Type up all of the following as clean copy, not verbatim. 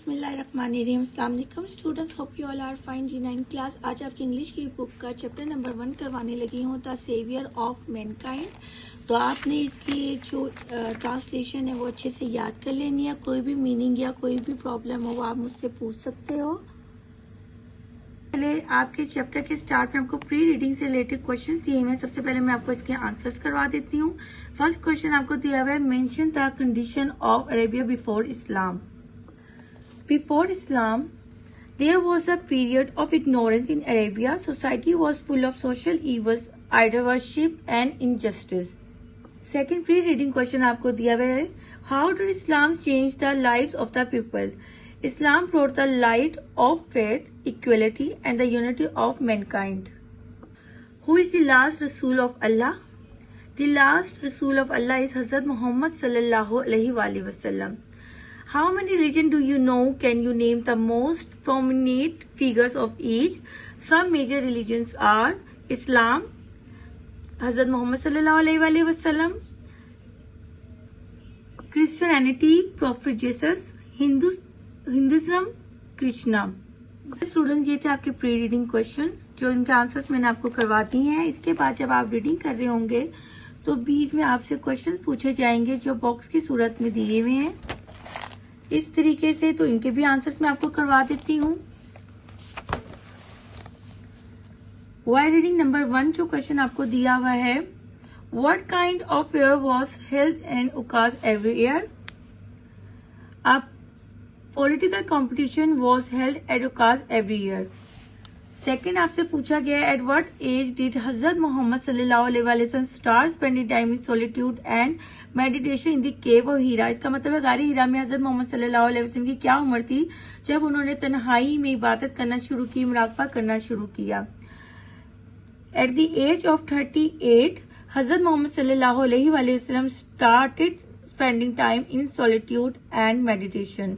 बिस्मिल्लाहिर्रहमानिर्रहीम। अस्सलाम वालेकुम students, hope you all are fine. G9 class आज आपकी इंग्लिश की बुक का चैप्टर नंबर 1 करवाने लगी हूँ, द सेवियर ऑफ मैनकाइंड। तो आपने इसकी जो ट्रांसलेशन है वो अच्छे से याद कर लेनी है। कोई भी मीनिंग या कोई भी प्रॉब्लम हो वो आप मुझसे पूछ सकते हो। पहले आपके चैप्टर के स्टार्ट में आपको प्री रीडिंग से रिलेटेड क्वेश्चंस दिए हुए हैं। सबसे पहले मैं आपको इसके आंसर्स करवा देती हूँ। फर्स्ट क्वेश्चन आपको दिया हुआ है, mention the condition of Arabia before Islam. Before Islam, there was a period of ignorance in Arabia. Society was full of social evils, idol worship, and injustice. Second pre-reading question आपको दिया हुआ है, how did Islam change the lives of the people? Islam brought the light of faith, equality, and the unity of mankind. Who is the last Rasul of Allah? The last Rasul of Allah is Hazrat Muhammad sallallahu alaihi wasallam. How many religions do you know? Can you name the most prominent figures of each? Some major religions are Islam, Hazrat Muhammad sallallahu alaihi wasallam, Christianity, Prophet Jesus, Hinduism, Krishna. Students, ये थे आपके pre reading questions जो इनके answers मैंने आपको करवा दिए हैं। इसके बाद जब आप रीडिंग कर रहे होंगे तो बीच में आपसे क्वेश्चंस पूछे जाएंगे जो बॉक्स की सूरत में दिए हुए हैं इस तरीके से। तो इनके भी आंसर्स मैं आपको करवा देती हूँ। वाई रीडिंग नंबर 1 जो क्वेश्चन आपको दिया हुआ है, what kind of fair was held and Ukaz every year? अब political competition was held at Ukaz every year. Second आपसे पूछा गया, एट व्हाट एज डिड हजरत मोहम्मद सल्लल्लाहु अलैहि वसल्लम start spending time in solitude and meditation in the cave of Hira? इसका मतलब है गारी हीरा में हजरत मोहम्मद सल्लल्लाहु अलैहि वसल्लम की क्या उम्र थी जब उन्होंने तन्हाई में इबादत करना शुरू की, मुराकबा करना शुरू किया? एट द एज ऑफ 38 हजरत मोहम्मद सल्लल्लाहु अलैहि वसल्लम started spending time in solitude and meditation.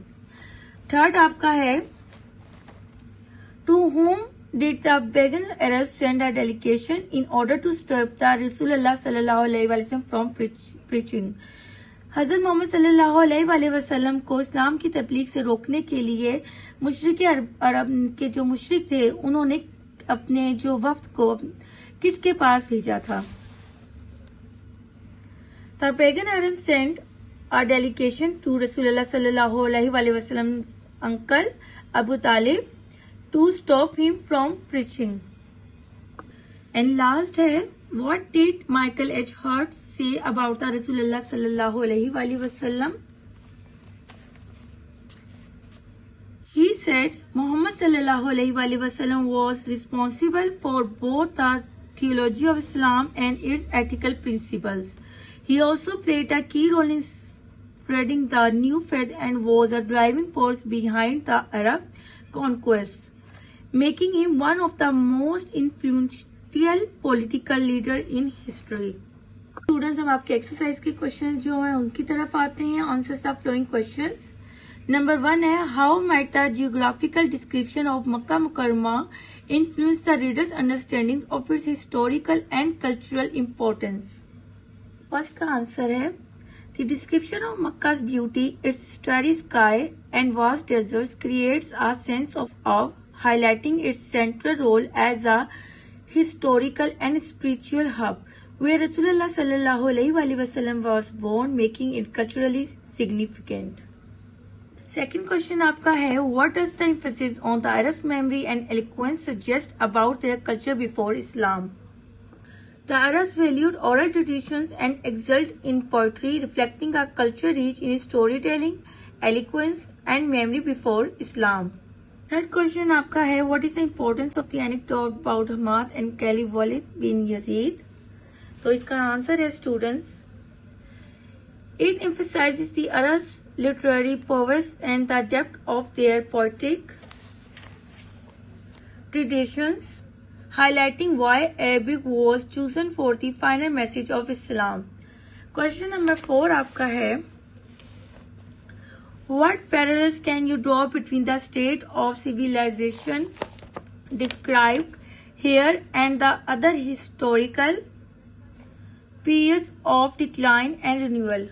Third आपका है, to whom did the pagan Arabs send a delegation in order to stop the Rasulullah sallallahu alaihi wasallam from preaching? हजरत मोहम्मद सल्लल्लाहु अलैहि वसल्लम को इस्लाम की तबलीग से रोकने के लिए मुशरिक अरब के जो मुशरिक थे उन्होंने अपने जो वफ्द को किसके पास भेजा था? The pagan Arabs sent a delegation to Rasulullah sallallahu alaihi wasallam uncle Abu Talib to stop him from preaching. And last है, what did Michael H. Hart say about the Rasulullah sallallahu alaihi wasallam? He said Muhammad sallallahu alaihi wasallam was responsible for both the theology of Islam and its ethical principles. He also played a key role in spreading the new faith and was a driving force behind the Arab conquest, making him one of the most influential political leader in history. Students, हम आपके exercise के questions जो हैं उनकी तरफ आते हैं। Answers the flowing questions. Number 1 है, how might the geographical description of Makkah Mukarramah influence the readers understanding of its historical and cultural importance? First का आंसर है, the description of Makkah's beauty, its starry sky and vast deserts creates a sense of awe, highlighting its central role as a historical and spiritual hub where Rasulullah sallallahu alaihi wasallam was born, making it culturally significant. Second question आपका है, what does the emphasis on the Arab's memory and eloquence suggest about their culture before Islam? The Arabs valued oral traditions and excelled in poetry, reflecting a culture rich in storytelling, eloquence, and memory before Islam. Third question आपका है, what is the importance of the anecdote about Hamad and Caliph Walid bin Yazid? तो इसका answer है students, it emphasizes the Arabs' literary prowess and the depth of their poetic traditions, highlighting why Arabic was chosen for the final message of Islam. Question number 4 आपका है, what parallels can you draw between the state of civilization described here and the other historical periods of decline and renewal?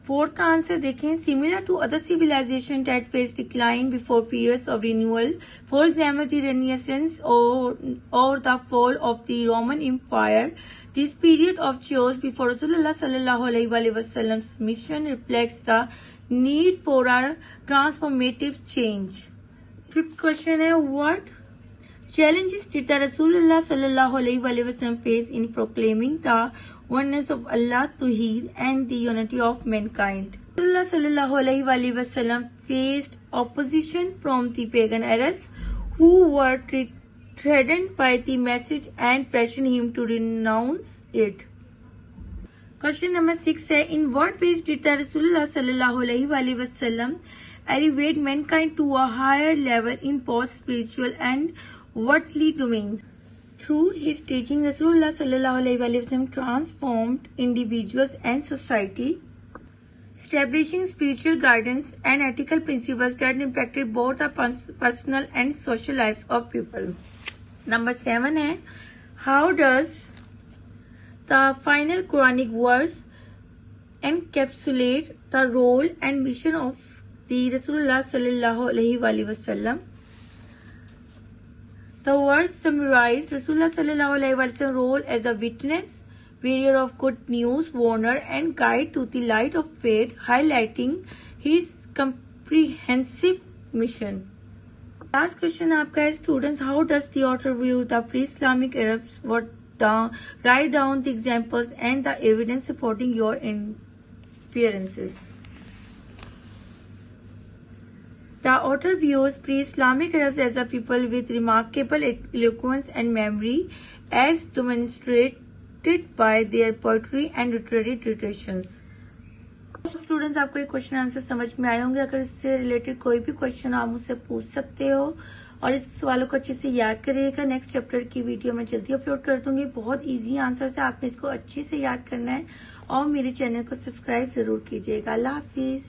Fourth का answer देखें, similar to other civilisation that face decline before periods of renewal, for example the renaissance और the fall of the Roman empire, this period of change before रसूलुल्लाह सल्लल्लाहु अलैहि वसल्लम's mission reflects the need for a transformative change. Fifth question है, what challenges did the Rasulullah sallallahu alaihi wasallam face in proclaiming the oneness of Allah, Tawheed and the unity of mankind? Rasulullah sallallahu alaihi wasallam faced opposition from the pagan Arabs who were threatened by the message and pressured him to renounce it. Question number 6 है, in what ways did the Rasulullah sallallahu alaihi wasallam elevate mankind to a higher level in both spiritual and worldly domains? Through his teaching, Rasulullah sallallahu alaihi wasallam transformed individuals and society, establishing spiritual guidance and ethical principles that impacted both the personal and social life of people. Number 7 है, how does the final Quranic verse encapsulate the role and mission of the Rasulullah sallallahu alaihi wasallam? The verse summarized Rasulullah sallallahu alaihi wasallam's role as a witness, bearer of good news, warner and guide to the light of faith, highlighting his comprehensive mission. Last question आपका है, students, how does the author view the pre-Islamic Arabs? Write down the examples and the evidence supporting your inferences. The author views pre-Islamic Arabs as a people with remarkable eloquence and memory, as demonstrated by their poetry and literary traditions. Students, आपको ये question answer समझ में आए होंगे। अगर इससे related कोई भी क्वेश्चन आप मुझसे पूछ सकते हो और इस सवालों को अच्छे से याद करिएगा। नेक्स्ट चैप्टर की वीडियो मैं जल्दी अपलोड कर दूंगी। बहुत इजी आंसर है, आपने इसको अच्छे से याद करना है और मेरे चैनल को सब्सक्राइब जरूर कीजिएगा। अल्लाह हाफिज।